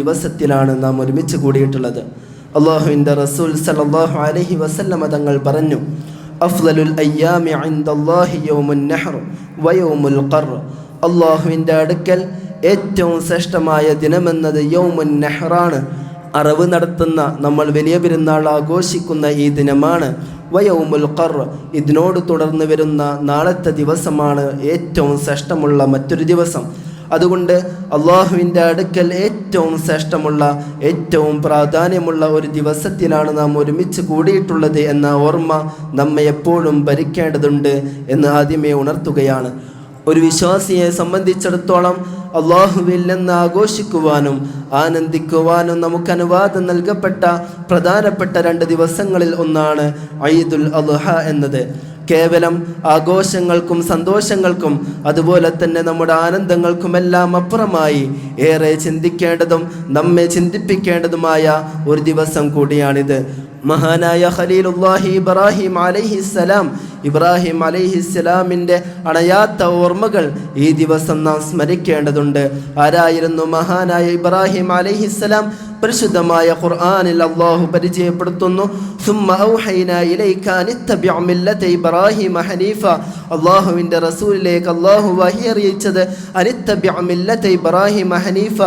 ദിവസത്തിലാണ് നാം ഒരുമിച്ച് കൂടിയിട്ടുള്ളത്. അല്ലാഹുവിൻ്റെ റസൂൽ സല്ലല്ലാഹു അലൈഹി വസല്ലമ തങ്ങൾ പറഞ്ഞു, അഫ്ളലുൽ അയ്യാമി ഇൻദല്ലാഹി യൗമുൻ നഹർ വയൗമുൽ ഖർ. അല്ലാഹുവിൻ്റെ അടുക്കൽ ഏറ്റവും ശ്രേഷ്ഠമായ ദിനമെന്നത് യൗമുൻ നഹറാണ്. അറവ് നടത്തുന്ന നമ്മൾ വലിയ പെരുന്നാൾ ആഘോഷിക്കുന്ന ഈ ദിനമാണ്. വയൗമുൽ ഖർ, ഇതിനോട് തുടർന്ന് വരുന്ന നാളത്തെ ദിവസമാണ് ഏറ്റവും ശ്രേഷ്ഠമുള്ള മറ്റൊരു ദിവസം. അതുകൊണ്ട് അള്ളാഹുവിൻ്റെ അടുക്കൽ ഏറ്റവും ശ്രേഷ്ഠമുള്ള ഏറ്റവും പ്രാധാന്യമുള്ള ഒരു ദിവസത്തിലാണ് നാം ഒരുമിച്ച് കൂടിയിട്ടുള്ളത് എന്ന ഓർമ്മ നമ്മെ എപ്പോഴും ഭരിക്കേണ്ടതുണ്ട് എന്ന് ആദ്യമേ ഉണർത്തുകയാണ്. ഒരു വിശ്വാസിയെ സംബന്ധിച്ചിടത്തോളം അള്ളാഹുവിൽ നിന്ന് ആഘോഷിക്കുവാനും ആനന്ദിക്കുവാനും നമുക്ക് അനുവാദം നൽകപ്പെട്ട പ്രധാനപ്പെട്ട 2 ദിവസങ്ങളിൽ ഒന്നാണ് ഈദുൽ അദ്ഹ എന്നത്. കേവലം ആഘോഷങ്ങൾക്കും സന്തോഷങ്ങൾക്കും അതുപോലെ തന്നെ നമ്മുടെ ആനന്ദങ്ങൾക്കുമെല്ലാം അപ്പുറമായി ഏറെ ചിന്തിക്കേണ്ടതും നമ്മെ ചിന്തിപ്പിക്കേണ്ടതുമായ ഒരു ദിവസം കൂടിയാണിത്. മഹാനായ ഖലീലുല്ലാഹി ഇബ്രാഹിം അലൈഹിസ്സലാമിൻ്റെ അണയാത്ത ഓർമ്മകൾ ഈ ദിവസം നാം സ്മരിക്കേണ്ടതുണ്ട്. ആരായിരുന്നു മഹാനായ ഇബ്രാഹിം അലൈഹിസ്സലാം? പരിശുദ്ധമായ ഖുർആനിൽ അല്ലാഹു പരിചയപ്പെടുത്തുന്നു, സുമ്മ ഔഹൈനാ ഇലൈക അനിത്തബിഅ മില്ലത ഇബ്രാഹിമ ഹനീഫ. അല്ലാഹുവിൻ്റെ റസൂലിലേക്ക് അല്ലാഹു വഹി അറിയിച്ചത് അനിത്തബിഅ മില്ലത ഇബ്രാഹിമ ഹനീഫ,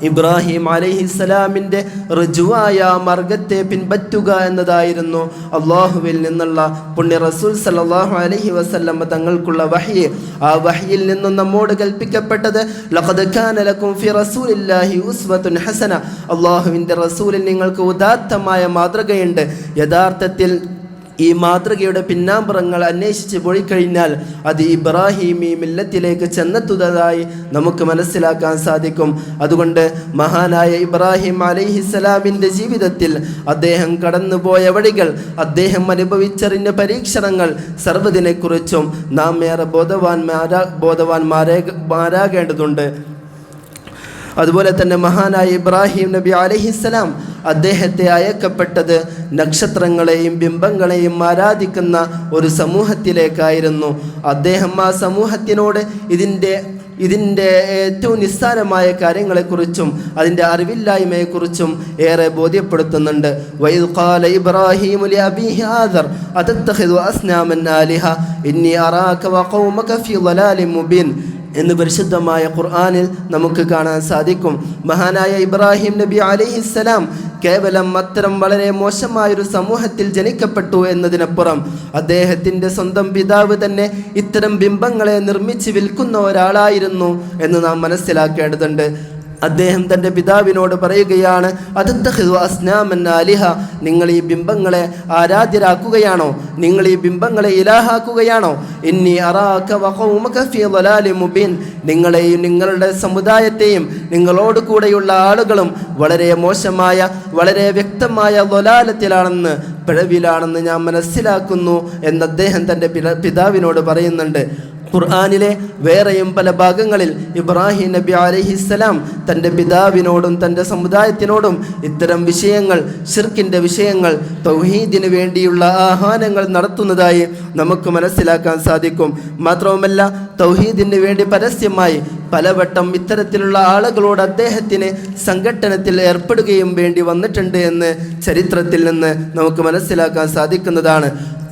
ഇബ്രാഹിം അലൈഹിസ്സലാമിൻ്റെ ഋജുവായ മാർഗത്തെ പിൻപറ്റുക എന്നതായിരുന്നു അള്ളാഹുവിൽ നിന്നുള്ള പുണ്യ റസൂൽ സല്ലല്ലാഹു അലൈഹി വസല്ലം തങ്ങൾക്കുള്ള വഹ്യ്. ആ വഹ്യിൽ നിന്നും നമ്മോട് കൽപ്പിക്കപ്പെട്ടത് ലഖദ് കാന ലക്കും ഫി റസൂലില്ലാഹി ഉസ്വത്തുൻ ഹസന. അള്ളാഹുവിൻ്റെ റസൂലിൽ നിങ്ങൾക്ക് ഉദാത്തമായ മാതൃകയുണ്ട്. യഥാർത്ഥത്തിൽ ഈ മാതൃകയുടെ പിന്നാമ്പുറങ്ങൾ അന്വേഷിച്ച് പോയിക്കഴിഞ്ഞാൽ അത് ഇബ്രാഹിമി മില്ലത്തിലേക്ക് ചെന്നെത്തുന്നതായി നമുക്ക് മനസ്സിലാക്കാൻ സാധിക്കും. അതുകൊണ്ട് മഹാനായ ഇബ്രാഹിം അലൈഹിസ്സലാമിൻ്റെ ജീവിതത്തിൽ അദ്ദേഹം കടന്നുപോയ വഴികൾ, അദ്ദേഹം അനുഭവിച്ചറിഞ്ഞ പരീക്ഷണങ്ങൾ സർവ്വതിനെക്കുറിച്ചും നാം ഏറെ ബോധവാന്മാരാകേണ്ടതുണ്ട്. അതുപോലെ തന്നെ മഹാനായ ഇബ്രാഹിം നബി അലൈഹിസ്സലാം അദ്ദേഹത്തെ അയക്കപ്പെട്ടത് നക്ഷത്രങ്ങളെയും ബിംബങ്ങളെയും ആരാധിക്കുന്ന ഒരു സമൂഹത്തിലേക്കായിരുന്നു. അദ്ദേഹം ആ സമൂഹത്തിനോട് ഇതിൻ്റെ ഏറ്റവും നിസ്സാരമായ കാര്യങ്ങളെക്കുറിച്ചും അതിൻ്റെ അറിവില്ലായ്മയെക്കുറിച്ചും ഏറെ ബോധ്യപ്പെടുത്തുന്നുണ്ട്. വഇദ് ഖാല ഇബ്രാഹീമു ലിഅബീഹി ആദർ അതത്തഖിദു അസ്നാമൻ ആലിഹ ഇന്നി അറാക വഖൗമക ഫീ ളലാലിൻ മുബീൻ എന്ന് പരിശുദ്ധമായ ഖുർആനിൽ നമുക്ക് കാണാൻ സാധിക്കും. മഹാനായ ഇബ്രാഹിം നബി അലൈഹിസ്സലാം കേവലം അത്തരം വളരെ മോശമായൊരു സമൂഹത്തിൽ ജനിക്കപ്പെട്ടു എന്നതിനപ്പുറം അദ്ദേഹത്തിൻ്റെ സ്വന്തം പിതാവ് തന്നെ ഇത്തരം ബിംബങ്ങളെ നിർമ്മിച്ച് വിൽക്കുന്ന ഒരാളായിരുന്നു എന്ന് നാം മനസ്സിലാക്കേണ്ടതുണ്ട്. അദ്ദേഹം തൻ്റെ പിതാവിനോട് പറയുകയാണ്, അതത്തഖിദു അസ്നാമൻ ആലിഹ, നിങ്ങൾ ഈ ബിംബങ്ങളെ ആരാധ്യരാക്കുകയാണോ? നിങ്ങൾ ഈ ബിംബങ്ങളെ ഇലാഹാക്കുകയാണോ? ഇന്നി അറാക വഖൗമക ഫീ ളലാലിൻ മുബീൻ, നിങ്ങളെയും നിങ്ങളുടെ സമുദായത്തെയും നിങ്ങളോട് കൂടെയുള്ള ആളുകളും വളരെ മോശമായ വളരെ വ്യക്തമായ ളലാലത്തിലാണെന്ന്, പിഴവിലാണെന്ന് ഞാൻ മനസ്സിലാക്കുന്നു എന്ന് അദ്ദേഹം തൻ്റെ പിതാവിനോട് പറയുന്നുണ്ട്. ഖുർആനിലെ വേറെയും പല ഭാഗങ്ങളിൽ ഇബ്രാഹിം നബി അലൈഹിസ്സലാം തൻ്റെ പിതാവിനോടും തൻ്റെ സമുദായത്തിനോടും ഇത്തരം വിഷയങ്ങൾ, ശിർക്കിൻ്റെ വിഷയങ്ങൾ, തൗഹീദിന് വേണ്ടിയുള്ള ആഹ്വാനങ്ങൾ നടത്തുന്നതായി നമുക്ക് മനസ്സിലാക്കാൻ സാധിക്കും. മാത്രവുമല്ല തൗഹീദിന് വേണ്ടി പരസ്യമായി പലവട്ടം ഇത്തരത്തിലുള്ള ആളുകളോട് അദ്ദേഹത്തിന് സംഘട്ടനത്തിൽ ഏർപ്പെടുകയും വേണ്ടി വന്നിട്ടുണ്ട് എന്ന് ചരിത്രത്തിൽ നിന്ന് നമുക്ക് മനസ്സിലാക്കാൻ സാധിക്കുന്നതാണ്.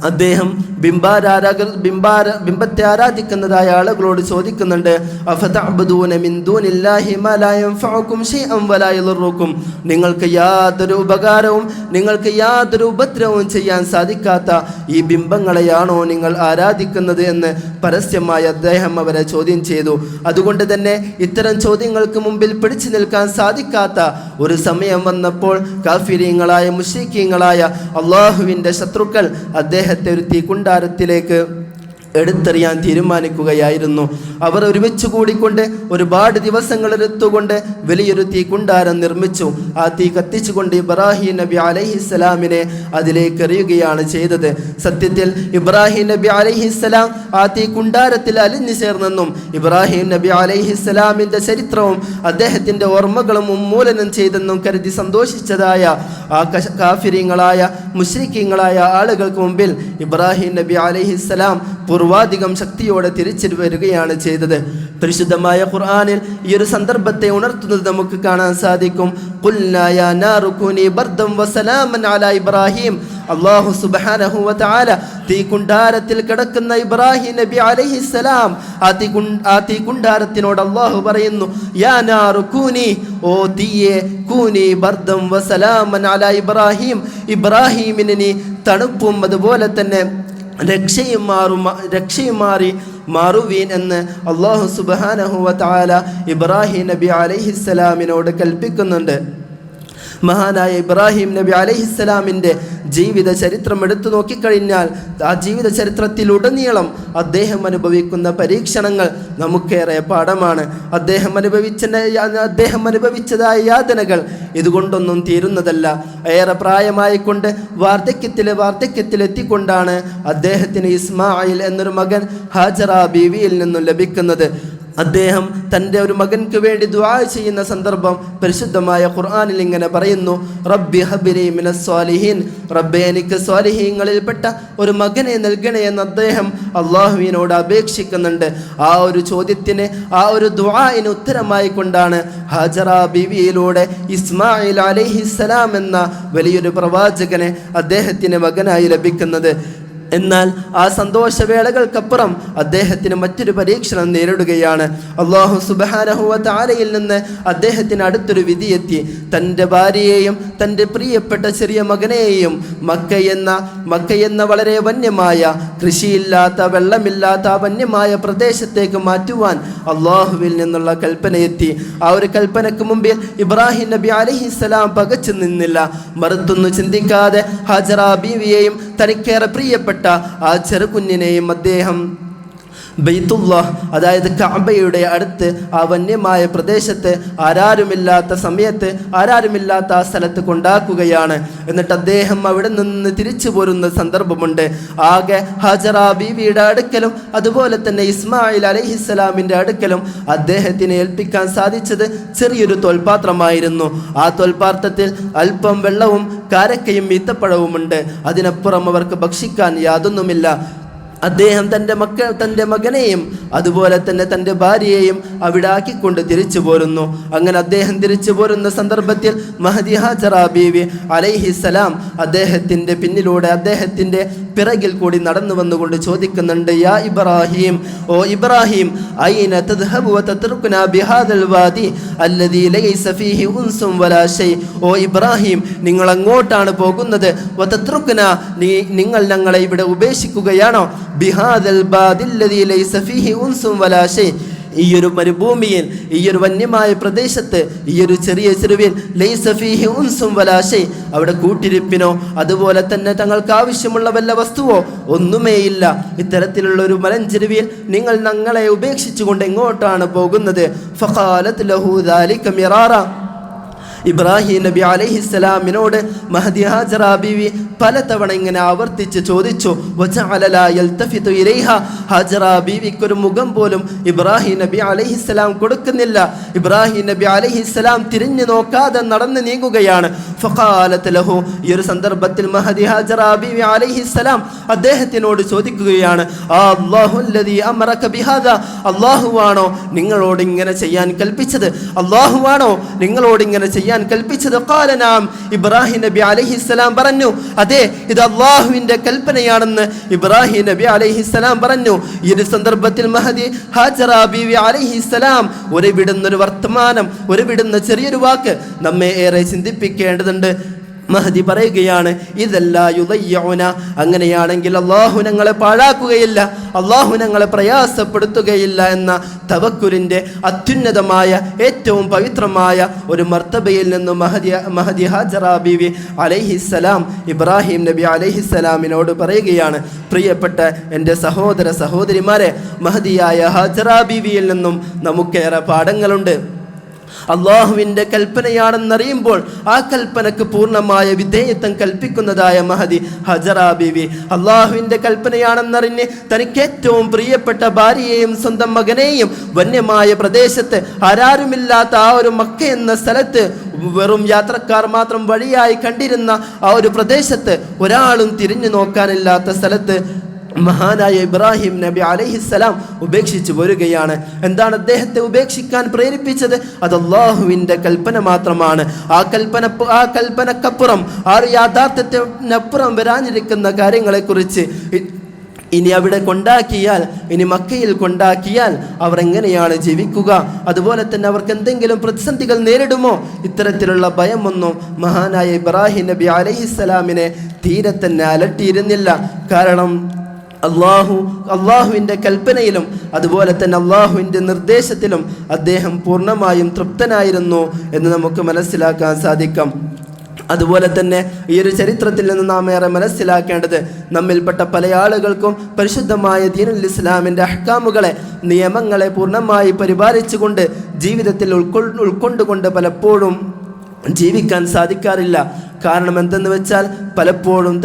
അദ്ദേഹം ബിംബത്തെ ആരാധിക്കുന്നതായ ആളുകളോട് ചോദിക്കുന്നുണ്ട്, അഫതഅബ്ദൂന മിൻ ദൂനില്ലാഹി മാ ലാ യൻഫഉകും ശൈഅൻ വലാ യദുറുകും, നിങ്ങൾക്ക് യാതൊരു ഉപകാരവും നിങ്ങൾക്ക് യാതൊരു ഉപദ്രവവും ചെയ്യാൻ സാധിക്കാത്ത ഈ ബിംബങ്ങളെയാണോ നിങ്ങൾ ആരാധിക്കുന്നത് എന്ന് പരസ്യമായി അദ്ദേഹം അവരെ ചോദ്യം ചെയ്തു. അതുകൊണ്ട് തന്നെ ഇത്തരം ചോദ്യങ്ങൾക്ക് മുമ്പിൽ പിടിച്ചു നിൽക്കാൻ സാധിക്കാത്ത ഒരു സമയം വന്നപ്പോൾ കാഫിരീങ്ങളായ മുശ്രിക്കീങ്ങളായ അള്ളാഹുവിൻ്റെ ശത്രുക്കൾ അദ്ദേഹത്തെ ഒരു തീക്കുണ്ടാരത്തിലേക്ക് എടുത്തെറിയാൻ തീരുമാനിക്കുകയായിരുന്നു. അവർ ഒരുമിച്ച് കൂടിക്കൊണ്ട് ഒരുപാട് ദിവസങ്ങൾ എടുത്തുകൊണ്ട് വലിയൊരു തീക്കുണ്ടാരം നിർമ്മിച്ചു. ആ തീ കത്തിച്ചുകൊണ്ട് ഇബ്രാഹിം നബി അലൈഹിസ്സലാമിനെ അതിലേക്ക് എറിയുകയാണ് ചെയ്തത്. സത്യത്തിൽ ഇബ്രാഹിം നബി അലൈഹിസ്സലാം ആ തീക്കുണ്ടാരത്തിൽ അലിഞ്ഞു ചേർന്നെന്നും ഇബ്രാഹിം നബി അലൈഹിസ്സലാമിൻ്റെ ചരിത്രവും അദ്ദേഹത്തിൻ്റെ ഓർമ്മകളും ഉന്മൂലനം ചെയ്തെന്നും കരുതി സന്തോഷിച്ചതായ ആ കാഫിരീങ്ങളായ മുശ്രിക്കീങ്ങളായ ആളുകൾക്ക് മുമ്പിൽ ഇബ്രാഹിം നബി അലൈഹിസ്സലാം പൂർവാധികം ശക്തിയോടെ തിരിച്ചു വരികയാണ് ചെയ്തത്. പരിശുദ്ധമായ ഖുർആനിൽ ഈ ഒരു സന്ദർഭത്തെ ഉണർത്തുന്നത് നമുക്ക് കാണാൻ സാധിക്കും. ഖുൽനാ യാ നാറു കൂനി ബർദൻ വസലാമൻ അലാ ഇബ്രാഹിം. അല്ലാഹു സുബ്ഹാനഹു വ തആല തീകുണ്ടാരത്തിൽ കിടക്കുന്ന ഇബ്രാഹിം നബി അലൈഹിസ്സലാം, ആ തീകുണ്ടാരത്തിനോട് അല്ലാഹു പറയുന്നു, യാ നാറു കൂനി, ഓ തീയെ, കൂനി ബർദൻ വസലാമൻ അലാ ഇബ്രാഹിം, ഇബ്രാഹിമിന് നീ തണുപ്പും അതുപോലെ തന്നെ രക്ഷയും മാറി മാറുവീൻ എന്ന് അല്ലാഹു സുബ്ഹാനഹു വ തആല ഇബ്രാഹിം നബി അലൈഹിസ്സലാമിനോട് കൽപ്പിക്കുന്നുണ്ട്. മഹാനായ ഇബ്രാഹിം നബി അലൈഹിസ്സലാമിൻ്റെ ജീവിത ചരിത്രം എടുത്തു നോക്കിക്കഴിഞ്ഞാൽ ആ ജീവിത ചരിത്രത്തിലുടനീളം അദ്ദേഹം അനുഭവിക്കുന്ന പരീക്ഷണങ്ങൾ നമുക്കേറെ പാഠമാണ്. അദ്ദേഹം അനുഭവിച്ചതായ യാതനകൾ ഇതുകൊണ്ടൊന്നും തീരുന്നതല്ല. ഏറെ പ്രായമായിക്കൊണ്ട് വാർദ്ധക്യത്തിലെത്തിക്കൊണ്ടാണ് അദ്ദേഹത്തിന് ഇസ്മായിൽ എന്നൊരു മകൻ ഹാജറ ബീവിയിൽ നിന്നും ലഭിക്കുന്നത്. അദ്ദേഹം തൻ്റെ ഒരു മകൻക്ക് വേണ്ടി ദുആ ചെയ്യുന്ന സന്ദർഭം പരിശുദ്ധമായ ഖുർആനിൽ ഇങ്ങനെ പറയുന്നു, റബ്ബി ഹബ്ലി മിനസ് സ്വാലിഹീൻ, റബ്ബേ എനിക്ക് സ്വാലിഹീങ്ങളിൽപ്പെട്ട ഒരു മകനെ നൽകണേ എന്ന് അദ്ദേഹം അള്ളാഹുവിനോട് അപേക്ഷിക്കുന്നുണ്ട്. ആ ഒരു ചോദ്യത്തിന്, ആ ഒരു ദുആഇന് ഉത്തരമായി കൊണ്ടാണ് ഹാജറ ബീവിയിലൂടെ ഇസ്മായിൽ അലൈഹിസ്സലാം എന്ന വലിയൊരു പ്രവാചകനെ അദ്ദേഹത്തിന് മകനായി ലഭിക്കുന്നത്. എന്നാൽ ആ സന്തോഷവേളകൾക്കപ്പുറം അദ്ദേഹത്തിന് മറ്റൊരു പരീക്ഷണം നേരിടുകയാണ്. അല്ലാഹു സുബ്ഹാനഹു വ തആലയിൽ നിന്ന് അദ്ദേഹത്തിന് അടുത്തൊരു വിധിയെത്തി. തൻ്റെ ഭാര്യയെയും തൻ്റെ പ്രിയപ്പെട്ട ചെറിയ മകനെയും മക്ക എന്ന വളരെ വന്യമായ, കൃഷിയില്ലാത്ത, വെള്ളമില്ലാത്ത ആ വന്യമായ പ്രദേശത്തേക്ക് മാറ്റുവാൻ അള്ളാഹുവിൽ നിന്നുള്ള കൽപ്പനയെത്തി. ആ ഒരു കൽപ്പനയ്ക്ക് മുമ്പിൽ ഇബ്രാഹിം നബി അലൈഹിസ്സലാം പകച്ചു നിന്നില്ല. മറുത്തൊന്നും ചിന്തിക്കാതെ ഹാജറ ബീവിയെയും തനിക്കേറെ പ്രിയപ്പെട്ട ആ ചെറുകുഞ്ഞിനെയും അദ്ദേഹം ബൈത്തുല്ലാഹ്, അതായത് കഅബയുടെ അടുത്ത് ആ വന്യമായ പ്രദേശത്ത് ആരാരുമില്ലാത്ത സമയത്ത്, ആരാരുമില്ലാത്ത ആ സ്ഥലത്ത് കൊണ്ടാക്കുകയാണ്. എന്നിട്ട് അദ്ദേഹം അവിടെ നിന്ന് തിരിച്ചു പോരുന്ന സന്ദർഭമുണ്ട്. ആകെ ഹാജറ ബീവിയുടെ അടുക്കലും അതുപോലെ തന്നെ ഇസ്മായിൽ അലൈഹിസ്സലാമിൻ്റെ അടുക്കലും അദ്ദേഹത്തിന് ഏൽപ്പിക്കാൻ സാധിച്ചത് ചെറിയൊരു തോൽപാത്രമായിരുന്നു. ആ തോൽപാത്രത്തിൽ അല്പം വെള്ളവും കാരക്കയും ഈത്തപ്പഴവുമുണ്ട്. അതിനപ്പുറം അവർക്ക് ഭക്ഷിക്കാൻ യാതൊന്നുമില്ല. അദ്ദേഹം തൻ്റെ മകനെയും അതുപോലെ തന്നെ തൻ്റെ ഭാര്യയെയും അവിടെ ആക്കിക്കൊണ്ട് തിരിച്ചു പോരുന്നു. അങ്ങനെ അദ്ദേഹം തിരിച്ചു പോരുന്ന സന്ദർഭത്തിൽ മഹദി ഹാജറ ബീവി അലൈഹിസ്സലാം അദ്ദേഹത്തിൻ്റെ പിന്നിലൂടെ, അദ്ദേഹത്തിൻ്റെ പിറകിൽ കൂടി നടന്നു വന്നുകൊണ്ട് ചോദിക്കുന്നുണ്ട്, യാ ഇബ്രാഹിം, ഓ ഇബ്രാഹിം, ഐന തദ്ഹബു വതത്റുകുനാ ബിഹാദൽ വാദി അല്ലദീ ലൈസ ഫീഹി ഉൻസും വലാ ശൈ. ഓ ഇബ്രാഹിം, നിങ്ങൾ അങ്ങോട്ടാണ് പോകുന്നത്. വതത്റുകുനാ, നിങ്ങൾ ഞങ്ങളെ ഇവിടെ ഉപേക്ഷിക്കുകയാണോ? ബിഹാദൽ വാദി അല്ലദീ ലൈസ ഫീഹി ഉൻസും വലാ ശൈ. ഈ ഒരു മരുഭൂമിയിൽ, ഈ ഒരു വന്യമായ പ്രദേശത്ത്, ഈ ഒരു ചെറിയ ചെരുവിൽ ലൈസ ഫീഹി ഉൻസും വലാ ശൈ, അവിടെ കൂട്ടിരിപ്പിനോ അതുപോലെ തന്നെ തങ്ങൾക്ക് ആവശ്യമുള്ള വല്ല വസ്തുവോ ഒന്നുമേയില്ല. ഇത്തരത്തിലുള്ള ഒരു മലഞ്ചെരുവിൽ നിങ്ങൾ ഞങ്ങളെ ഉപേക്ഷിച്ചുകൊണ്ട് എങ്ങോട്ടാണ് പോകുന്നത്? ഫഖാലത് ലഹു ദാലിക മിറാറ. ഇബ്രാഹിം നബി അലൈഹിസ്സലാമിനോട് മഹദി ഹാജറ ബീവി പലതവണ ഇങ്ങനെ ആവർത്തിച്ച് ചോദിച്ചു. ഹാജറ ബീവിക്കൊരു മുഖം പോലും ഇബ്രാഹിം നബി അലൈഹിസ്സലാം കൊടുക്കുന്നില്ല. ഇബ്രാഹിം നബി അലൈഹിസ്സലാം തിരിഞ്ഞു നോക്കാതെ നടന്നു നീങ്ങുകയാണ്. ഫഖാലത് ലഹു, ഈ ഒരു സന്ദർഭത്തിൽ മഹദി ഹാജറ ബീവി അലൈഹിസ്സലാം അദ്ദേഹത്തിനോട് ചോദിക്കുകയാണ്, അല്ലാഹുല്ലദീ അമറക ബിഹാദാ, അല്ലാഹുവാണോ നിങ്ങളോട് ഇങ്ങനെ ചെയ്യാൻ കൽപ്പിച്ചത്? അല്ലാഹുവാണോ നിങ്ങളോട് ഇങ്ങനെ ചെയ്യാൻ കൽപ്പിച്ചത്? ഖാല നഅം, ഇബ്രാഹിം നബി അലൈഹിസ്സലാം പറഞ്ഞു, അതെ, ഇത് അല്ലാഹുവിൻ്റെ കൽപ്പനയാണെന്ന് ഇബ്രാഹിം നബി അലൈഹിസ്സലാം പറഞ്ഞു. ഈ ഒരു സന്ദർഭത്തിൽ മഹദി ഹാജറ ബീവി അലൈഹിസ്സലാം ഒരു വർത്തമാനം, ഒരു ചെറിയൊരു വാക്ക് നമ്മെ ഏറെ ചിന്തിപ്പിക്കേണ്ടതുണ്ട്. മഹദി പറയുകയാണ്, ഇതല്ല യുദയ്യഉന, അങ്ങനെയാണെങ്കിൽ അള്ളാഹു ഞങ്ങളെ പാഴാക്കുകയില്ല, അള്ളാഹു ഞങ്ങളെ പ്രയാസപ്പെടുത്തുകയില്ല എന്ന തവക്കുലിൻ്റെ അത്യുന്നതമായ, ഏറ്റവും പവിത്രമായ ഒരു മർത്തബയിൽ നിന്നും മഹദി ഹാജറ ബീവി അലൈഹിസ്സലാം ഇബ്രാഹിം നബി അലൈഹിസ്സലാമിനോട് പറയുകയാണ്, പ്രിയപ്പെട്ട എൻ്റെ സഹോദര സഹോദരിമാരെ, മഹദിയായ ഹാജറ ബീവിയിൽ നിന്നും നമുക്കേറെ പാഠങ്ങളുണ്ട്. അള്ളാഹുവിൻ്റെ കൽപ്പനയാണെന്നറിയുമ്പോൾ ആ കൽപ്പനക്ക് പൂർണ്ണമായ വിധേയത്വം കൽപ്പിക്കുന്നതായ മഹദി ഹജറ ബീവി അള്ളാഹുവിൻ്റെ കൽപ്പനയാണെന്നറിഞ്ഞ് തനിക്ക് ഏറ്റവും പ്രിയപ്പെട്ട ഭാര്യയെയും സ്വന്തം മകനെയും വന്യമായ പ്രദേശത്ത്, ആരാരുമില്ലാത്ത ആ ഒരു മക്ക എന്ന സ്ഥലത്ത്, വെറും യാത്രക്കാർ മാത്രം വഴിയായി കണ്ടിരുന്ന ആ ഒരു പ്രദേശത്ത്, ഒരാളും തിരിഞ്ഞു നോക്കാനില്ലാത്ത സ്ഥലത്ത് മഹാനായ ഇബ്രാഹിം നബി അലൈഹിസ്സലാം ഉപേക്ഷിച്ചു പോരുകയാണ്. എന്താണ് അദ്ദേഹത്തെ ഉപേക്ഷിക്കാൻ പ്രേരിപ്പിച്ചത്? അത് അല്ലാഹുവിൻ്റെ കൽപ്പന മാത്രമാണ്. ആ കൽപ്പനക്കപ്പുറം, ആ യാഥാർത്ഥ്യത്തിനപ്പുറം വരാനിരിക്കുന്ന കാര്യങ്ങളെക്കുറിച്ച് ഇനി അവിടെ കൊണ്ടാക്കിയാൽ, ഇനി മക്കയിൽ കൊണ്ടാക്കിയാൽ അവർ എങ്ങനെയാണ് ജീവിക്കുക? അതുപോലെ തന്നെ അവർക്ക് എന്തെങ്കിലും പ്രതിസന്ധികൾ നേരിടുമോ? ഇത്തരത്തിലുള്ള ഭയമൊന്നും മഹാനായ ഇബ്രാഹിം നബി അലൈഹിസ്സലാമിനെ തീരെ തന്നെ അലട്ടിയിരുന്നില്ല. കാരണം അള്ളാഹുവിൻ്റെ കൽപ്പനയിലും അതുപോലെ തന്നെ അള്ളാഹുവിൻ്റെ നിർദ്ദേശത്തിലും അദ്ദേഹം പൂർണ്ണമായും തൃപ്തനായിരുന്നു എന്ന് നമുക്ക് മനസ്സിലാക്കാൻ സാധിക്കും. അതുപോലെ തന്നെ ഈ ഒരു ചരിത്രത്തിൽ നിന്ന് നാം ഏറെ മനസ്സിലാക്കേണ്ടത്, നമ്മിൽപ്പെട്ട പല ആളുകൾക്കും പരിശുദ്ധമായ ദീനുൽ ഇസ്ലാമിൻ്റെ അഹ്കാമുകളെ, നിയമങ്ങളെ പൂർണ്ണമായി പരിപാലിച്ചുകൊണ്ട് ജീവിതത്തിൽ ഉൾക്കൊണ്ടുകൊണ്ട് പലപ്പോഴും ജീവിക്കാൻ സാധിക്കാറില്ല. കാരണം എന്തെന്ന് വെച്ചാൽ പലപ്പോഴും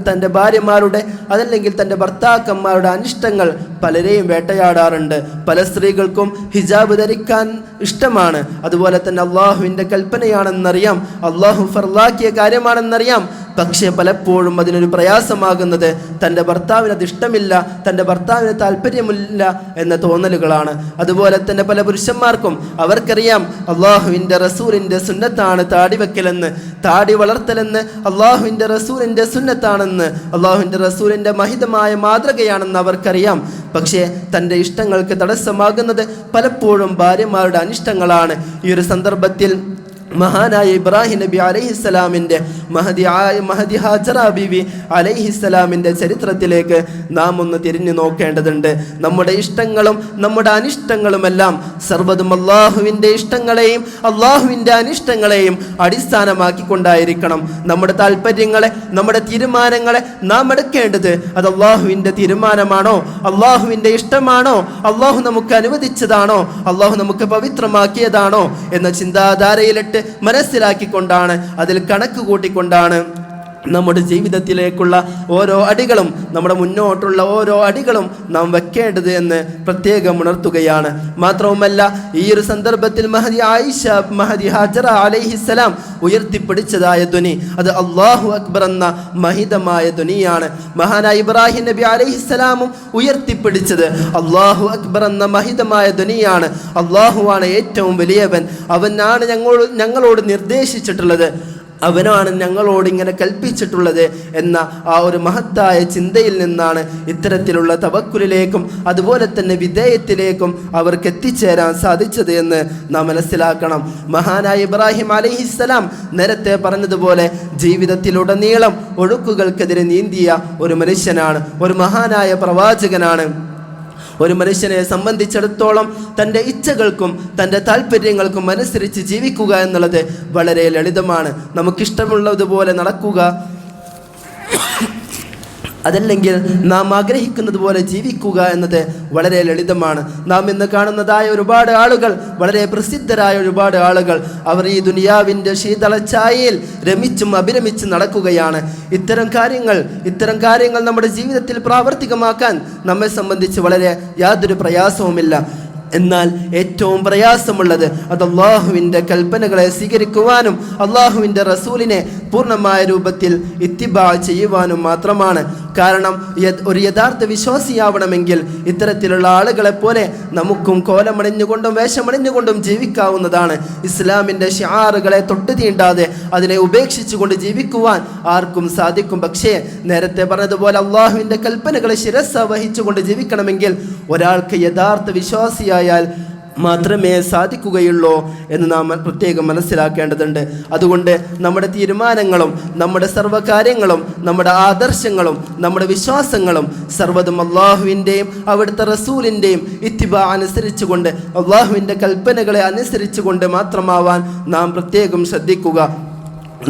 തൻ്റെ ഭാര്യമാരുടെ അതല്ലെങ്കിൽ തൻ്റെ ഭർത്താക്കന്മാരുടെ അനിഷ്ടങ്ങൾ പലരെയും വേട്ടയാടാറുണ്ട്. പല സ്ത്രീകൾക്കും ഹിജാബ് ധരിക്കാൻ ഇഷ്ടമാണ്, അതുപോലെ തന്നെ അള്ളാഹുവിൻ്റെ കൽപ്പനയാണെന്നറിയാം, അള്ളാഹു ഫർലാക്കിയ കാര്യമാണെന്നറിയാം. പക്ഷേ പലപ്പോഴും അതിനൊരു പ്രയാസമാകുന്നത് തൻ്റെ ഭർത്താവിന് അത് ഇഷ്ടമില്ല, തൻ്റെ ഭർത്താവിന് താല്പര്യമില്ല എന്ന തോന്നലുകളാണ്. അതുപോലെ തന്നെ പല പുരുഷന്മാർക്കും അവർക്കറിയാം അള്ളാഹുവിൻ്റെ റസൂലിൻ്റെ സുന്നത്താണ് താടി വെക്കലെന്ന്, താടി വളർത്തലെന്ന് അള്ളാഹുവിൻ്റെ റസൂലിൻ്റെ സുന്നത്താണെന്ന്, അള്ളാഹുവിൻ്റെ റസൂലിൻ്റെ മഹിതമായ മാതൃകയാണെന്ന് അവർക്കറിയാം. പക്ഷേ തൻ്റെ ഇഷ്ടങ്ങൾക്ക് തടസ്സമാകുന്നത് പലപ്പോഴും ഭാര്യമാരുടെ അനിഷ്ടങ്ങളാണ്. ഈ ഒരു സന്ദർഭത്തിൽ മഹാനായ ഇബ്രാഹിം നബി അലൈഹിസ്സലാമിൻ്റെ മഹദി ഹാജറ ബീവി അലൈഹിസ്സലാമിൻ്റെ ചരിത്രത്തിലേക്ക് നാം ഒന്ന് തിരിഞ്ഞു നോക്കേണ്ടതുണ്ട്. നമ്മുടെ ഇഷ്ടങ്ങളും നമ്മുടെ അനിഷ്ടങ്ങളുമെല്ലാം സർവ്വതും അള്ളാഹുവിൻ്റെ ഇഷ്ടങ്ങളെയും അള്ളാഹുവിൻ്റെ അനിഷ്ടങ്ങളെയും അടിസ്ഥാനമാക്കിക്കൊണ്ടായിരിക്കണം. നമ്മുടെ താല്പര്യങ്ങളെ, നമ്മുടെ തീരുമാനങ്ങളെ നാം എടുക്കേണ്ടത് അത് അള്ളാഹുവിൻ്റെ തീരുമാനമാണോ, അള്ളാഹുവിൻ്റെ ഇഷ്ടമാണോ, അള്ളാഹു നമുക്ക് അനുവദിച്ചതാണോ, അള്ളാഹു നമുക്ക് പവിത്രമാക്കിയതാണോ എന്ന ചിന്താധാരയിലിട്ട് മനസ്സിലാക്കിക്കൊണ്ടാണ്, അതിൽ കണക്ക് കൂട്ടിക്കൊണ്ടാണ് നമ്മുടെ ജീവിതത്തിലേക്കുള്ള ഓരോ അടികളും, നമ്മുടെ മുന്നോട്ടുള്ള ഓരോ അടികളും നാം വെക്കേണ്ടത് എന്ന് പ്രത്യേകം ഉണർത്തുകയാണ്. മാത്രവുമല്ല, ഈ ഒരു സന്ദർഭത്തിൽ മഹദി ഹാജറ അലൈഹിസ്സലാം ഉയർത്തിപ്പിടിച്ചതായ ധ്വനി അത് അല്ലാഹു അക്ബർ എന്ന മഹിതമായ ധ്വനിയാണ്. മഹാനായ ഇബ്രാഹിം നബി അലൈഹിസ്സലാമും ഉയർത്തിപ്പിടിച്ചത് അല്ലാഹു അക്ബർ എന്ന മഹിതമായ ധ്വനിയാണ്. അല്ലാഹുവാണ് ഏറ്റവും വലിയവൻ, അവനാണ് ഞങ്ങളോട് നിർദ്ദേശിച്ചിട്ടുള്ളത്, അവനാണ് ഞങ്ങളോട് ഇങ്ങനെ കൽപ്പിച്ചിട്ടുള്ളത് എന്ന ആ ഒരു മഹത്തായ ചിന്തയിൽ നിന്നാണ് ഇത്തരത്തിലുള്ള തവക്കുലിലേക്കും അതുപോലെ തന്നെ വിധേയത്തിലേക്കും അവർക്ക് എത്തിച്ചേരാൻ സാധിച്ചത് എന്ന് നാം മനസ്സിലാക്കണം. മഹാനായ ഇബ്രാഹിം അലൈഹിസ്സലാം നേരത്തെ പറഞ്ഞതുപോലെ ജീവിതത്തിലുടനീളം ഒഴുക്കുകൾക്കെതിരെ നീന്തിയ ഒരു മനുഷ്യനാണ്, ഒരു മഹാനായ പ്രവാചകനാണ്. ഒരു മനുഷ്യനെ സംബന്ധിച്ചിടത്തോളം തൻ്റെ ഇച്ഛകൾക്കും തൻ്റെ താല്പര്യങ്ങൾക്കും അനുസരിച്ച് ജീവിക്കുക എന്നുള്ളത് വളരെ ലളിതമാണ്. നമുക്കിഷ്ടമുള്ളതുപോലെ നടക്കുക, അതല്ലെങ്കിൽ നാം ആഗ്രഹിക്കുന്നത് പോലെ ജീവിക്കുക എന്നത് വളരെ ലളിതമാണ്. നാം ഇന്ന് കാണുന്നതായ ഒരുപാട് ആളുകൾ, വളരെ പ്രസിദ്ധരായ ഒരുപാട് ആളുകൾ, അവർ ഈ ദുനിയാവിൻ്റെ ശീതളച്ചായയിൽ രമിച്ചും അഭിരമിച്ചും നടക്കുകയാണ്. ഇത്തരം കാര്യങ്ങൾ നമ്മുടെ ജീവിതത്തിൽ പ്രാവർത്തികമാക്കാൻ നമ്മെ സംബന്ധിച്ച് വളരെ യാതൊരു പ്രയാസവുമില്ല. എന്നാൽ ഏറ്റവും പ്രയാസമുള്ളത് അത് അള്ളാഹുവിൻ്റെ കൽപ്പനകളെ സ്വീകരിക്കുവാനും അള്ളാഹുവിൻ്റെ റസൂലിനെ പൂർണ്ണമായ രൂപത്തിൽ ഇത്തിബാ ചെയ്യുവാനും മാത്രമാണ്. കാരണം ഒരു യഥാർത്ഥ വിശ്വാസിയാവണമെങ്കിൽ ഇത്തരത്തിലുള്ള ആളുകളെ പോലെ നമുക്കും കോലമണിഞ്ഞുകൊണ്ടും വേഷമണിഞ്ഞുകൊണ്ടും ജീവിക്കാവുന്നതാണ്. ഇസ്ലാമിൻ്റെ ഷിആറുകളെ തൊട്ട് തീണ്ടാതെ അതിനെ ഉപേക്ഷിച്ചുകൊണ്ട് ജീവിക്കുവാൻ ആർക്കും സാധിക്കും. പക്ഷേ നേരത്തെ പറഞ്ഞതുപോലെ അള്ളാഹുവിൻ്റെ കൽപ്പനകളെ ശിരസ്സ വഹിച്ചുകൊണ്ട് ജീവിക്കണമെങ്കിൽ ഒരാൾക്ക് യഥാർത്ഥ വിശ്വാസിയായാൽ മാത്രമേ സാധിക്കുകയുള്ളൂ എന്ന് നാം പ്രത്യേകം മനസ്സിലാക്കേണ്ടതുണ്ട്. അതുകൊണ്ട് നമ്മുടെ തീരുമാനങ്ങളും നമ്മുടെ സർവ്വകാര്യങ്ങളും നമ്മുടെ ആദർശങ്ങളും നമ്മുടെ വിശ്വാസങ്ങളും സർവ്വതും അള്ളാഹുവിൻ്റെയും അവിടുത്തെ റസൂലിൻ്റെയും ഇത്തിബാ അനുസരിച്ചുകൊണ്ട് അള്ളാഹുവിൻ്റെ കൽപ്പനകളെ അനുസരിച്ചുകൊണ്ട് മാത്രമാവാൻ നാം പ്രത്യേകം ശ്രദ്ധിക്കുക.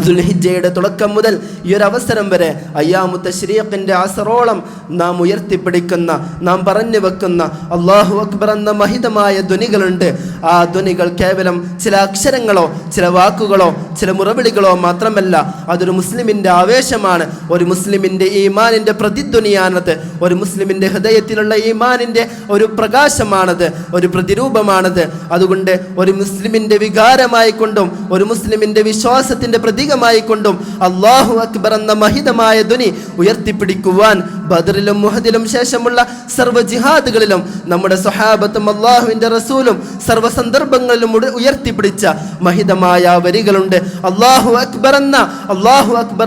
ദുൽഹിജ്ജയുടെ തുടക്കം മുതൽ ഈ ഒരു അവസരം വരെ അയ്യാമു തശ്രീഖിൻ്റെ അസറോളം നാം ഉയർത്തിപ്പിടിക്കുന്ന, നാം പറഞ്ഞു വെക്കുന്ന അല്ലാഹു അക്ബർ എന്ന മഹിതമായ ധ്വനികളുണ്ട്. ആ ധ്വനികൾ കേവലം ചില അക്ഷരങ്ങളോ ചില വാക്കുകളോ ചില മുറവിളികളോ മാത്രമല്ല, അതൊരു മുസ്ലിമിൻ്റെ ആവേശമാണ്, ഒരു മുസ്ലിമിൻ്റെ ഈമാനിൻ്റെ പ്രതിധ്വനിയാണത്, ഒരു മുസ്ലിമിൻ്റെ ഹൃദയത്തിലുള്ള ഈമാനിൻ്റെ ഒരു പ്രകാശമാണത്, ഒരു പ്രതിരൂപമാണത്. അതുകൊണ്ട് ഒരു മുസ്ലിമിൻ്റെ വികാരമായിക്കൊണ്ടും ഒരു മുസ്ലിമിൻ്റെ വിശ്വാസത്തിൻ്റെ പ്രതീകമായിക്കൊണ്ടും അല്ലാഹു അക്ബർ എന്ന മഹിതമായ ധ്വനി ഉയർത്തിപ്പിടിക്കുവാൻ ബദറിലും മുഹദിലും ശേഷമുള്ള സർവ്വ ജിഹാദുകളിലും നമ്മുടെ സ്വഹാബത്തും അള്ളാഹുവിൻ്റെ റസൂലും സർവ്വ സന്ദർഭങ്ങളിലും ഉയർത്തിപ്പിടിച്ച മഹിതമായ വരികളുണ്ട്. അള്ളാഹു അക്ബർ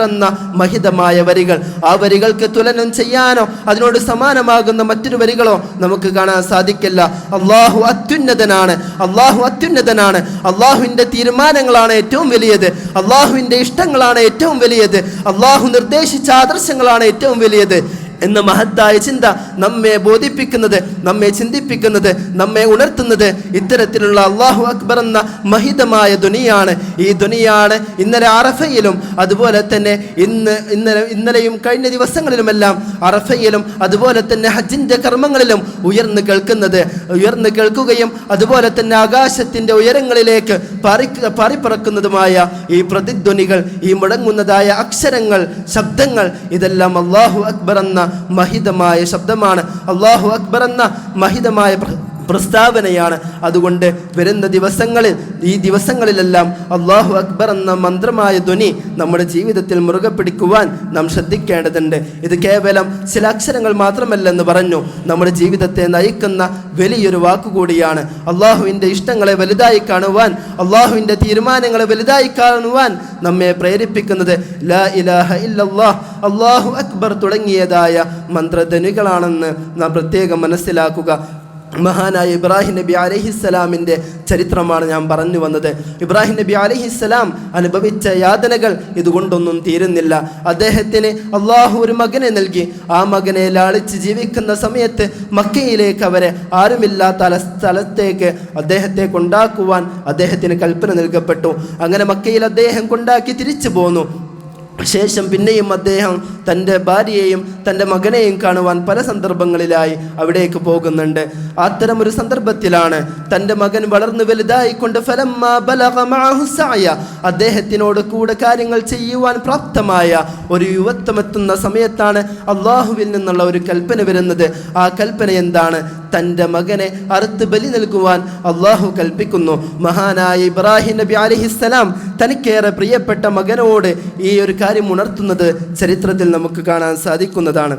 എന്ന മഹിതമായ വരികൾ. ആ വരികൾക്ക് തുലനം ചെയ്യാനോ അതിനോട് സമാനമാകുന്ന മറ്റൊരു വരികളോ നമുക്ക് കാണാൻ സാധിക്കില്ല. അള്ളാഹു അത്യുന്നതനാണ്. അള്ളാഹുവിൻ്റെ തീരുമാനങ്ങളാണ് ഏറ്റവും വലിയത്. അള്ളാഹുവിൻ്റെ ഇഷ്ടങ്ങളാണ് ഏറ്റവും വലിയത്. അള്ളാഹു നിർദ്ദേശിച്ച ആദർശങ്ങളാണ് ഏറ്റവും വലിയത് എന്ന മഹത്തായ ചിന്ത നമ്മെ ബോധിപ്പിക്കുന്നത്, നമ്മെ ചിന്തിപ്പിക്കുന്നത്, നമ്മെ ഉണർത്തുന്നത് ഇത്തരത്തിലുള്ള അല്ലാഹു അക്ബർ എന്ന മഹിതമായ ധ്വനിയാണ്. ഈ ധ്വനിയാണ് ഇന്നലെ അറഫയിലും അതുപോലെ തന്നെ ഇന്നലെയും കഴിഞ്ഞ ദിവസങ്ങളിലുമെല്ലാം അറഫയിലും അതുപോലെ തന്നെ ഹജ്ജിൻ്റെ കർമ്മങ്ങളിലും ഉയർന്നു കേൾക്കുകയും അതുപോലെ തന്നെ ആകാശത്തിൻ്റെ ഉയരങ്ങളിലേക്ക് പാറിപ്പറക്കുന്നതുമായ ഈ പ്രതിധ്വനികൾ, ഈ മുടങ്ങുന്നതായ അക്ഷരങ്ങൾ, ശബ്ദങ്ങൾ, ഇതെല്ലാം അല്ലാഹു അക്ബർ എന്ന മഹിതമായ ശബ്ദമാണ്. അല്ലാഹു അക്ബർ എന്ന മഹിതമായ പ്രസ്താവനയാണ്. അതുകൊണ്ട് വരുന്ന ഈ ദിവസങ്ങളിലെല്ലാം അല്ലാഹു അക്ബർ എന്ന മന്ത്രമായ ധ്വനി നമ്മുടെ ജീവിതത്തിൽ മുറുകെ പിടിക്കുവാൻ നാം ശ്രദ്ധിക്കേണ്ടതുണ്ട്. ഇത് കേവലം ചില അക്ഷരങ്ങൾ മാത്രമല്ലെന്ന് പറഞ്ഞു, നമ്മുടെ ജീവിതത്തെ നയിക്കുന്ന വലിയൊരു വാക്കുകൂടിയാണ്. അള്ളാഹുവിൻ്റെ ഇഷ്ടങ്ങളെ വലുതായി കാണുവാൻ, അള്ളാഹുവിൻ്റെ തീരുമാനങ്ങളെ വലുതായി കാണുവാൻ നമ്മെ പ്രേരിപ്പിക്കുന്നത് ലാ ഇലാഹ ഇല്ലല്ലാഹ്, അല്ലാഹു അക്ബർ തുടങ്ങിയതായ മന്ത്രധ്വനികളാണെന്ന് നാം പ്രത്യേകം മനസ്സിലാക്കുക. മഹാനായ ഇബ്രാഹിം നബി അലൈഹിസ്സലാമിൻ്റെ ചരിത്രമാണ് ഞാൻ പറഞ്ഞു വന്നത്. ഇബ്രാഹിം നബി അലൈഹിസ്സലാം അനുഭവിച്ച യാതനകൾ ഇതുകൊണ്ടൊന്നും തീരുന്നില്ല. അദ്ദേഹത്തിന് അള്ളാഹു ഒരു മകനെ നൽകി. ആ മകനെ ലാളിച്ച് ജീവിക്കുന്ന സമയത്ത് മക്കയിലേക്ക് അവരെ ആരുമില്ലാത്ത സ്ഥലത്തേക്ക് അദ്ദേഹത്തെ കൊണ്ടാക്കുവാൻ അദ്ദേഹത്തിന് കൽപ്പന നൽകപ്പെട്ടു. അങ്ങനെ മക്കയിൽ അദ്ദേഹം കൊണ്ടാക്കി തിരിച്ചു പോന്നു. ശേഷം പിന്നെയും അദ്ദേഹം തൻ്റെ ഭാര്യയെയും തൻ്റെ മകനെയും കാണുവാൻ പല സന്ദർഭങ്ങളിലായി അവിടേക്ക് പോകുന്നുണ്ട്. അത്തരമൊരു സന്ദർഭത്തിലാണ് തൻ്റെ മകൻ വളർന്നു വലുതായിക്കൊണ്ട് അദ്ദേഹത്തിനോട് കൂടെ കാര്യങ്ങൾ ചെയ്യുവാൻ പ്രാപ്തമായ ഒരു യുവത്വമെത്തുന്ന സമയത്താണ് അള്ളാഹുവിൽ നിന്നുള്ള ഒരു കൽപ്പന വരുന്നത്. ആ കൽപ്പന എന്താണ്? തൻ്റെ മകനെ അറുത്ത് ബലി നൽകുവാൻ അള്ളാഹു കൽപ്പിക്കുന്നു. മഹാനായ ഇബ്രാഹിം നബി അലൈഹിസ്സലാം തനിക്കേറെ പ്രിയപ്പെട്ട മകനോട് ഈ ഒരു കാര്യം ഉണർത്തുന്നത് ചരിത്രത്തിൽ നമുക്ക് കാണാൻ സാധിക്കുന്നതാണ്.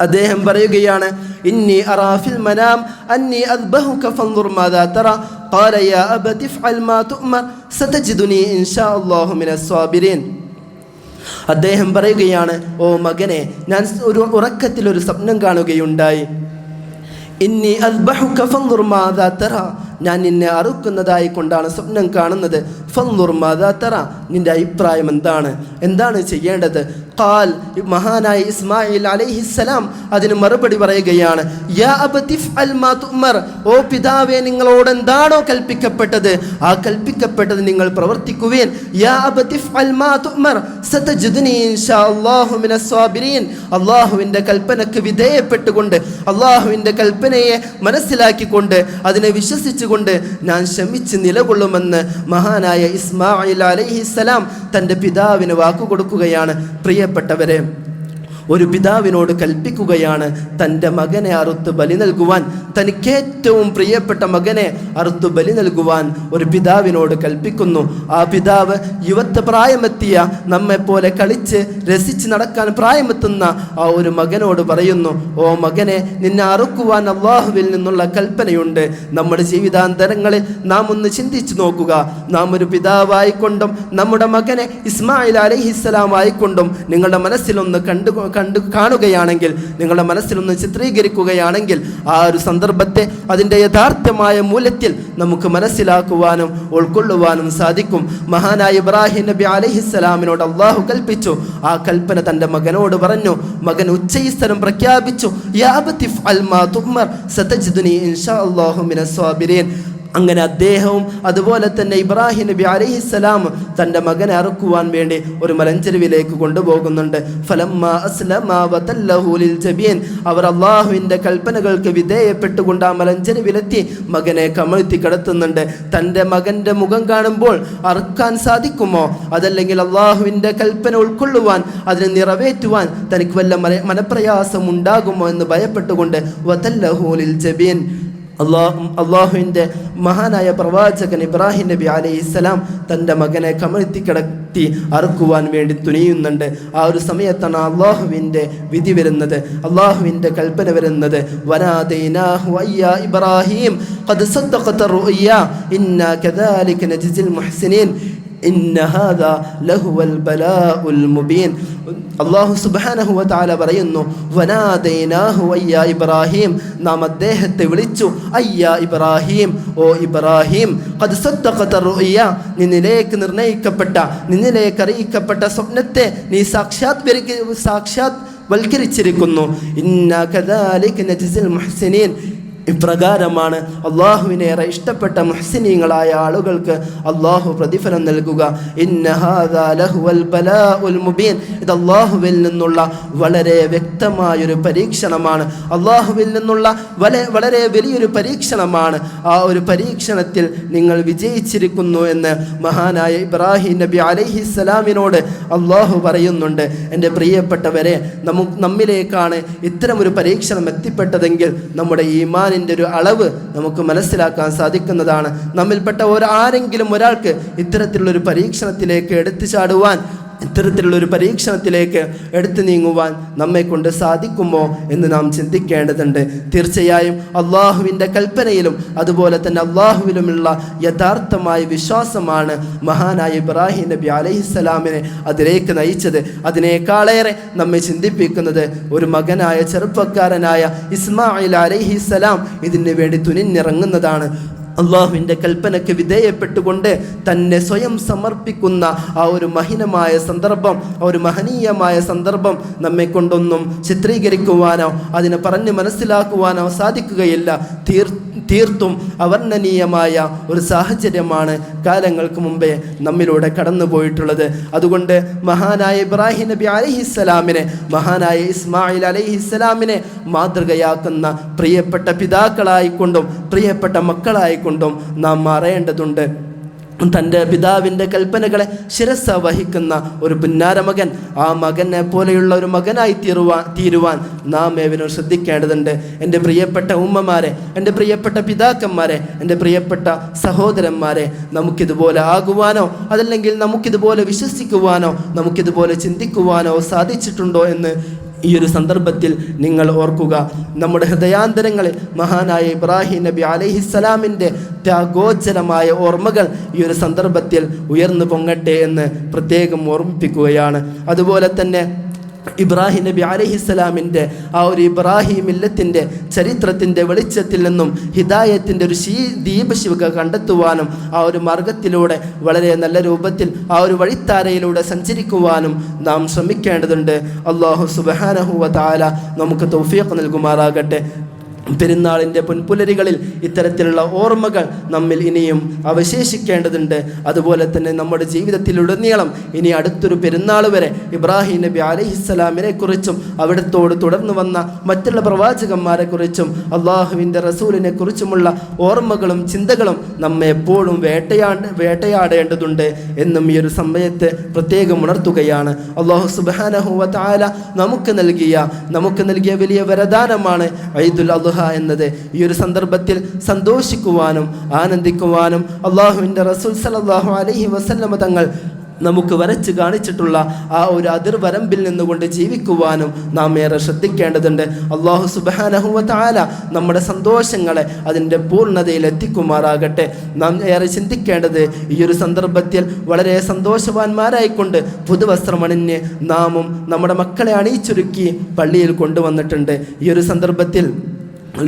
അദ്ദേഹം പറയുകയാണ്, ഇന്നി അറാ ഫിൽ മനാം അന്നി അദ്ബഹുക ഫൻദുർ മാദാ തറ ഖാല യാ അബതി ഫഅൽ മാ തുഅ്മർ സതജിദുനി ഇൻഷാ അല്ലാഹു മിനസ് സ്വാബിരീൻ. അദ്ദേഹം പറയുകയാണ്, ഓ മകനെ, ഞാൻ ഒരു ഉറക്കത്തിൽ ഒരു സ്വപ്നം കാണുകയുണ്ടായി. ഇന്നി അദ്ബഹുക ഫൻദുർ മാദാ തറ, ഞാൻ നിന്നെ അറുക്കുന്നതായി കൊണ്ടാണ് സ്വപ്നം കാണുന്നത്. ഫൻദുർ മാദാ തറ, നിന്റെ അഭിപ്രായം എന്താണ് ചെയ്യേണ്ടത്? ഖാൽ, മഹാനായ ഇസ്മായിൽ അലൈഹിസ്സലാം അതിന് മറുപടി പറയുകയാണ്, യാ അബതി ഫഅൽ മാ തുഅ്മർ, ഓ പിതാവേ, നിങ്ങളോട് എന്താണോ കൽപ്പിക്കപ്പെട്ടത് ആ കൽപ്പിക്കപ്പെട്ടത് നിങ്ങൾ പ്രവർത്തിക്കുവേൻ. യാ അബതി ഫഅൽ മാ തുഅ്മർ സതജിദുനി ഇൻഷാ അല്ലാഹു മിനസ് സ്വാബിരീൻ. അല്ലാഹുവിൻ്റെ കൽപ്പനക്ക് വിധേയപ്പെട്ടുകൊണ്ട്, അല്ലാഹുവിൻ്റെ കൽപ്പനയെ മനസ്സിലാക്കിക്കൊണ്ട് അതിനെ വിശ്വസിച്ചുകൊണ്ട് ഞാൻ ക്ഷമിച്ച് നിലകൊള്ളുമെന്ന് മഹാനായ ഇസ്മായിൽ അലൈഹിസ്സലാം തൻ്റെ പിതാവിന് വാക്കുകൊടുക്കുകയാണ്. പ്രിയപ്പെട്ടവരെ, ഒരു പിതാവിനോട് കൽപ്പിക്കുകയാണ് തൻ്റെ മകനെ അറുത്ത് ബലി നൽകുവാൻ. തനിക്കേറ്റവും പ്രിയപ്പെട്ട മകനെ അറുത്ത് ബലി നൽകുവാൻ ഒരു പിതാവിനോട് കൽപ്പിക്കുന്നു. ആ പിതാവ് യുവത്വ പ്രായമെത്തിയ നമ്മെപ്പോലെ കളിച്ച് രസിച്ച് നടക്കാൻ പ്രായമെത്തുന്ന ആ ഒരു മകനോട് പറയുന്നു, ഓ മകനെ, നിന്നെ അറുക്കുവാൻ അള്ളാഹുവിൽ നിന്നുള്ള കൽപ്പനയുണ്ട്. നമ്മുടെ ജീവിതാന്തരങ്ങളിൽ നാം ഒന്ന് ചിന്തിച്ചു നോക്കുക. നാം ഒരു പിതാവായിക്കൊണ്ടും നമ്മുടെ മകനെ ഇസ്മായിൽ അലൈഹിസ്സലാം ആയിക്കൊണ്ടും നിങ്ങളുടെ മനസ്സിലൊന്ന് കാണുകയാണെങ്കിൽ, നിങ്ങളുടെ മനസ്സിലൊന്ന് ചിത്രീകരിക്കുകയാണെങ്കിൽ, ആ ഒരു സന്ദർഭത്തെ അതിൻ്റെ യഥാർത്ഥമായ മൂല്യത്തിൽ നമുക്ക് മനസ്സിലാക്കുവാനും ഉൾക്കൊള്ളുവാനും സാധിക്കും. മഹാനായ ഇബ്രാഹിം നബി അലൈഹിസ്സലാമിനോട് അള്ളാഹു കൽപ്പിച്ചു. ആ കൽപ്പന തൻ്റെ മകനോട് പറഞ്ഞു. മകൻ ഉച്ചയിസ്തരം പ്രഖ്യാപിച്ചു, യാ അബതി ഫഅൽ മാ തുഅ്മർ സതജിദുനി ഇൻഷാ അല്ലാഹു മിനസ് സ്വാബിരീൻ. അങ്ങനെ അദ്ദേഹവും അതുപോലെ തന്നെ ഇബ്രാഹിം നബി അലൈഹിസ്സലാം തൻ്റെ മകനെ അറുക്കുവാൻ വേണ്ടി ഒരു മലഞ്ചെരുവിലേക്ക് കൊണ്ടുപോകുന്നുണ്ട്. ഫലമ്മാ അസ്ലമാ വതല്ലഹു ലിൽ ജബീൻ, അവർ അള്ളാഹുവിൻ്റെ കൽപ്പനകൾക്ക് വിധേയപ്പെട്ടുകൊണ്ട് ആ മലഞ്ചെരുവിലെത്തി മകനെ കമഴ്ത്തി കിടത്തുന്നുണ്ട്. തൻ്റെ മകൻ്റെ മുഖം കാണുമ്പോൾ അറുക്കാൻ സാധിക്കുമോ, അതല്ലെങ്കിൽ അള്ളാഹുവിൻ്റെ കൽപ്പന ഉൾക്കൊള്ളുവാൻ, അതിനെ നിറവേറ്റുവാൻ തനിക്ക് വല്ല മനപ്രയാസം ഉണ്ടാകുമോ എന്ന് ഭയപ്പെട്ടുകൊണ്ട് വതല്ലഹു ലിൽ ജബീൻ, അള്ളാഹുവിൻ്റെ മഹാനായ പ്രവാചകൻ ഇബ്രാഹിം നബി അലൈഹിസ്സലാം തൻ്റെ മകനെ കമഴ്ത്തി കിടത്തി അറുക്കുവാൻ വേണ്ടി തുനിയുന്നുണ്ട്. ആ ഒരു സമയത്താണ് അള്ളാഹുവിൻ്റെ വിധി വരുന്നത്, അള്ളാഹുവിൻ്റെ കൽപ്പന വരുന്നത്. വനാദൈനാഹു യാ ഇബ്രാഹിം ഖദ് സദ്ദഖത റുഅ്യ ഇന്നാ കദാലിക നജ്സിൽ മുഹ്സിനീൻ ഇന്ന ഹാദാ ലഹുവൽ ബലാഉൽ മുബീൻ. അല്ലാഹു സുബ്ഹാനഹു വ തആല പറയുന്നു, വനാദൈനാഹു അയ്യാ ഇബ്രാഹിം, നാം അദ്ദേഹത്തെ വിളിച്ചു. അയ്യാ ഇബ്രാഹിം, ഓ ഇബ്രാഹിം, ഖദ് സദ്ദഖത റുഅ്യ, നിന്നിലേക്ക് നിർണയിക്കപ്പെട്ട, നിന്നിലേക്ക് അറിയിക്കപ്പെട്ട സ്വപ്നത്തെ നീ സാക്ഷാത്വൽക്കരിച്ചിരിക്കുന്നു. ഇന്നാ കദാലിക നജ്സിൽ മുഹ്സിനീൻ, ഇപ്രകാരമാണ് അള്ളാഹുവിനേറെ ഇഷ്ടപ്പെട്ട മുഹ്സിനീങ്ങളായ ആളുകൾക്ക് അള്ളാഹു പ്രതിഫലം നൽകുക. ഇന്ന ഹാദാ ലഹുവൽ ബലാഉൽ മുബീൻ, ഇത് അള്ളാഹുവിൽ നിന്നുള്ള വളരെ വ്യക്തമായൊരു പരീക്ഷണമാണ്, അള്ളാഹുവിൽ നിന്നുള്ള വളരെ വലിയൊരു പരീക്ഷണമാണ്. ആ ഒരു പരീക്ഷണത്തിൽ നിങ്ങൾ വിജയിച്ചിരിക്കുന്നു എന്ന് മഹാനായ ഇബ്രാഹിം നബി അലൈഹിസ്സലാമിനോട് അള്ളാഹു പറയുന്നുണ്ട്. എൻ്റെ പ്രിയപ്പെട്ടവരെ, നമ്മിലേക്കാണ് ഇത്തരമൊരു പരീക്ഷണം എത്തിപ്പെട്ടതെങ്കിൽ നമ്മുടെ ഈമാനിൻ്റെ ഒരു അളവ് നമുക്ക് മനസ്സിലാക്കാൻ സാധിക്കുന്നതാണ്. നമ്മിൽപ്പെട്ട ആരെങ്കിലും ഒരാൾക്ക് ഇത്തരത്തിലുള്ളൊരു പരീക്ഷണത്തിലേക്ക് എടുത്തു ചാടുവാൻ, ഇത്തരത്തിലുള്ളൊരു പരീക്ഷണത്തിലേക്ക് എടുത്തു നീങ്ങുവാൻ നമ്മെ കൊണ്ട് സാധിക്കുമോ എന്ന് നാം ചിന്തിക്കേണ്ടതുണ്ട്. തീർച്ചയായും അള്ളാഹുവിൻ്റെ കൽപ്പനയിലും അതുപോലെ തന്നെ അള്ളാഹുവിലുമുള്ള യഥാർത്ഥമായ വിശ്വാസമാണ് മഹാനായ ഇബ്രാഹിം നബി അലൈഹിസ്സലാമിനെ അതിലേക്ക് നയിച്ചത്. അതിനേക്കാളേറെ നമ്മെ ചിന്തിപ്പിക്കുന്നത് ഒരു മകനായ ചെറുപ്പക്കാരനായ ഇസ്മായിൽ അലൈഹിസ്സലാം ഇതിനു വേണ്ടി തുനിഞ്ഞിറങ്ങുന്നതാണ്. അള്ളാഹുവിൻ്റെ കൽപ്പനയ്ക്ക് വിധേയപ്പെട്ടുകൊണ്ട് തന്നെ സ്വയം സമർപ്പിക്കുന്ന ആ ഒരു മഹിനമായ സന്ദർഭം, ആ ഒരു മഹനീയമായ സന്ദർഭം നമ്മെ കൊണ്ടൊന്നും ചിത്രീകരിക്കുവാനോ അതിനെ പറഞ്ഞ് മനസ്സിലാക്കുവാനോ സാധിക്കുകയില്ല. തീർത്തും അവർണ്ണനീയമായ ഒരു സാഹചര്യമാണ് കാലങ്ങൾക്ക് മുമ്പേ നമ്മിലൂടെ കടന്നു പോയിട്ടുള്ളത്. അതുകൊണ്ട് മഹാനായ ഇബ്രാഹിം നബി അലൈഹിസ്സലാമിനെ, മഹാനായ ഇസ്മായിൽ അലൈഹിസ്സലാമിനെ മാതൃകയാക്കുന്ന പ്രിയപ്പെട്ട പിതാക്കളായിക്കൊണ്ടും പ്രിയപ്പെട്ട മക്കളായിക്കൊണ്ടും നാം മാറേണ്ടതുണ്ട്. തൻ്റെ പിതാവിൻ്റെ കൽപ്പനകളെ ശിരസ വഹിക്കുന്ന ഒരു പുന്നാരമകൻ, ആ മകനെ പോലെയുള്ള ഒരു മകനായി തീരുവാൻ നാം ഏവനും ശ്രദ്ധിക്കേണ്ടതുണ്ട്. എൻ്റെ പ്രിയപ്പെട്ട ഉമ്മമാരെ, എൻ്റെ പ്രിയപ്പെട്ട പിതാക്കന്മാരെ, എൻ്റെ പ്രിയപ്പെട്ട സഹോദരന്മാരെ, നമുക്കിതുപോലെ ആകുവാനോ അതല്ലെങ്കിൽ നമുക്കിതുപോലെ വിശ്വസിക്കുവാനോ നമുക്കിതുപോലെ ചിന്തിക്കുവാനോ സാധിച്ചിട്ടുണ്ടോ എന്ന് ഈ ഒരു സന്ദർഭത്തിൽ നിങ്ങൾ ഓർക്കുക. നമ്മുടെ ഹൃദയാന്തരങ്ങളിൽ മഹാനായ ഇബ്രാഹിം നബി അലൈഹിസ്സലാമിൻ്റെ ത്യാഗോജ്ജലമായ ഓർമ്മകൾ ഈ ഒരു സന്ദർഭത്തിൽ ഉയർന്നു പൊങ്ങട്ടെ എന്ന് പ്രത്യേകം ഓർമ്മിപ്പിക്കുകയാണ്. അതുപോലെ തന്നെ ഇബ്രാഹിം നബി അലൈഹിസ്സലാമിൻ്റെ ആ ഒരു ഇബ്രാഹിം മില്ലത്തിൻ്റെ ചരിത്രത്തിൻ്റെ വെളിച്ചത്തിൽ നിന്നും ഹിദായത്തിൻ്റെ ഒരു ദീപശിവക കണ്ടെത്തുവാനും ആ ഒരു മാർഗത്തിലൂടെ വളരെ നല്ല രൂപത്തിൽ ആ ഒരു വഴിത്താരയിലൂടെ സഞ്ചരിക്കുവാനും നാം ശ്രമിക്കേണ്ടതുണ്ട്. അല്ലാഹു സുബ്ഹാനഹു വ തആല നമുക്ക് തൗഫീഖ് നൽകുമാറാകട്ടെ. പെരുന്നാളിൻ്റെ പൊൻപുലരികളിൽ ഇത്തരത്തിലുള്ള ഓർമ്മകൾ നമ്മിൽ ഇനിയും അവശേഷിക്കേണ്ടതുണ്ട്. അതുപോലെ തന്നെ നമ്മുടെ ജീവിതത്തിലുടനീളം ഇനി അടുത്തൊരു പെരുന്നാൾ വരെ ഇബ്രാഹിം നബി അലൈഹിസ്സലാമിനെ കുറിച്ചും അവിടത്തോട് തുടർന്ന് വന്ന മറ്റുള്ള പ്രവാചകന്മാരെ കുറിച്ചും അള്ളാഹുവിൻ്റെ റസൂലിനെ കുറിച്ചുമുള്ള ഓർമ്മകളും ചിന്തകളും നമ്മെ എപ്പോഴും വേട്ടയാടേണ്ടതുണ്ട് എന്നും ഈ ഒരു സമയത്ത് പ്രത്യേകം ഉണർത്തുകയാണ്. അല്ലാഹു സുബ്ഹാനഹു വ തആല നമുക്ക് നൽകിയ വലിയ വരദാനമാണ് ഈദുൽ അദ്ഹ എന്നത്. ഈ ഒരു സന്ദർഭത്തിൽ സന്തോഷിക്കുവാനും ആനന്ദിക്കുവാനും അള്ളാഹുവിൻ്റെ റസൂൽ സല്ലല്ലാഹു അലൈഹി വസല്ലമ തങ്ങൾ നമുക്ക് വരച്ച് കാണിച്ചിട്ടുള്ള ആ ഒരു അതിർവരമ്പിൽ നിന്നുകൊണ്ട് ജീവിക്കുവാനും നാം ഏറെ ശ്രദ്ധിക്കേണ്ടതുണ്ട്. അല്ലാഹു സുബ്ഹാനഹു വ തആല നമ്മുടെ സന്തോഷങ്ങളെ അതിൻ്റെ പൂർണ്ണതയിൽ എത്തിക്കുമാറാകട്ടെ. നാം ഏറെ ചിന്തിക്കേണ്ടത് ഈ ഒരു സന്ദർഭത്തിൽ വളരെ സന്തോഷവാന്മാരായിക്കൊണ്ട് പുതുവസ്ത്രമണിഞ്ഞ് നാമും നമ്മുടെ മക്കളെ അണിയിച്ചൊരുക്കി പള്ളിയിൽ കൊണ്ടുവന്നിട്ടുണ്ട്. ഈ ഒരു സന്ദർഭത്തിൽ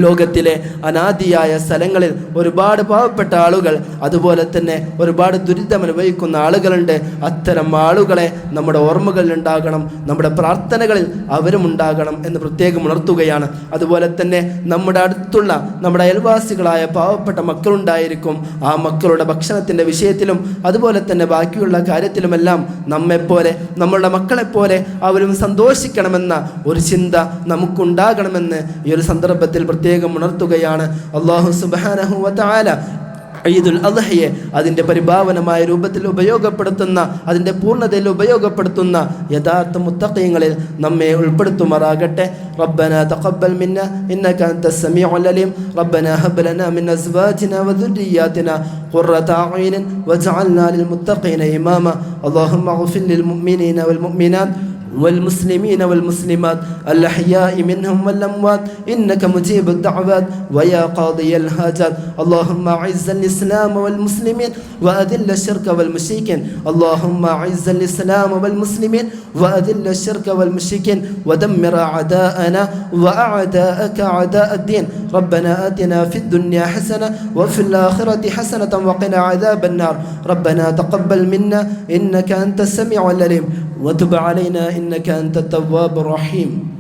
ലോകത്തിലെ അനാദിയായ സ്ഥലങ്ങളിൽ ഒരുപാട് പാവപ്പെട്ട ആളുകൾ, അതുപോലെ തന്നെ ഒരുപാട് ദുരിതമനുഭവിക്കുന്ന ആളുകളുണ്ട്. അത്തരം ആളുകളെ നമ്മുടെ ഓർമ്മകളിൽ ഉണ്ടാകണം, നമ്മുടെ പ്രാർത്ഥനകളിൽ അവരും ഉണ്ടാകണം എന്ന് പ്രത്യേകം ഉണർത്തുകയാണ്. അതുപോലെ തന്നെ നമ്മുടെ അടുത്തുള്ള നമ്മുടെ അയൽവാസികളായ പാവപ്പെട്ട മക്കളുണ്ടായിരിക്കും. ആ മക്കളുടെ ഭക്ഷണത്തിൻ്റെ വിഷയത്തിലും അതുപോലെ തന്നെ ബാക്കിയുള്ള കാര്യത്തിലുമെല്ലാം നമ്മെപ്പോലെ നമ്മളുടെ മക്കളെപ്പോലെ അവരും സന്തോഷിക്കണമെന്ന ഒരു ചിന്ത നമുക്കുണ്ടാകണമെന്ന് ഈ ഒരു സന്ദർഭത്തിൽ പ്രത്യേകം ഉണർത്തുകയാണ്. അല്ലാഹു സുബ്ഹാനഹു വ തആല ഈദുൽ അദ്ഹയെ അതിൻ്റെ പരിഭാവനമായ രൂപത്തിൽ ഉപയോഗപ്പെടുത്തുന്ന, അതിൻ്റെ പൂർണ്ണതയിൽ ഉപയോഗപ്പെടുത്തുന്ന യഥാർത്ഥ മുത്തഖീങ്ങളിൽ നമ്മെ ഉൾപ്പെടുത്തുമാറാകട്ടെ. റബ്ബന തഖബ്ബൽ മിന്ന ഇന്നക അൻതസ് സമീഉൽ അലീം. റബ്ബന ഹബ് ലനാ മിൻ അസ്വാജിനാ വദുരിയാതിനാ ഖുർറത അഅ്യുനിൻ വജഅൽനാ ലിൽ മുത്തഖീന ഇമാമ. അല്ലാഹുമ്മഗ്ഫിർ ലിൽ മുഅ്മിനീന വൽ മുഅ്മിനാത്ത് والمسلمين والمسلمات الأحياء منهم والأموات إنك مجيب الدعوات ويا قاضي الحاجات. اللهم أعز الإسلام والمسلمين وأذل الشرك والمشركين. اللهم أعز الإسلام والمسلمين وأذل الشرك والمشركين ودمر أعداءنا وأعداءك أعداء الدين. ربنا آتنا في الدنيا حسنة وفي الآخرة حسنة وقنا عذاب النار. ربنا تقبل منا إنك أنت السميع العليم وتب علينا إنك أنت التواب الرحيم.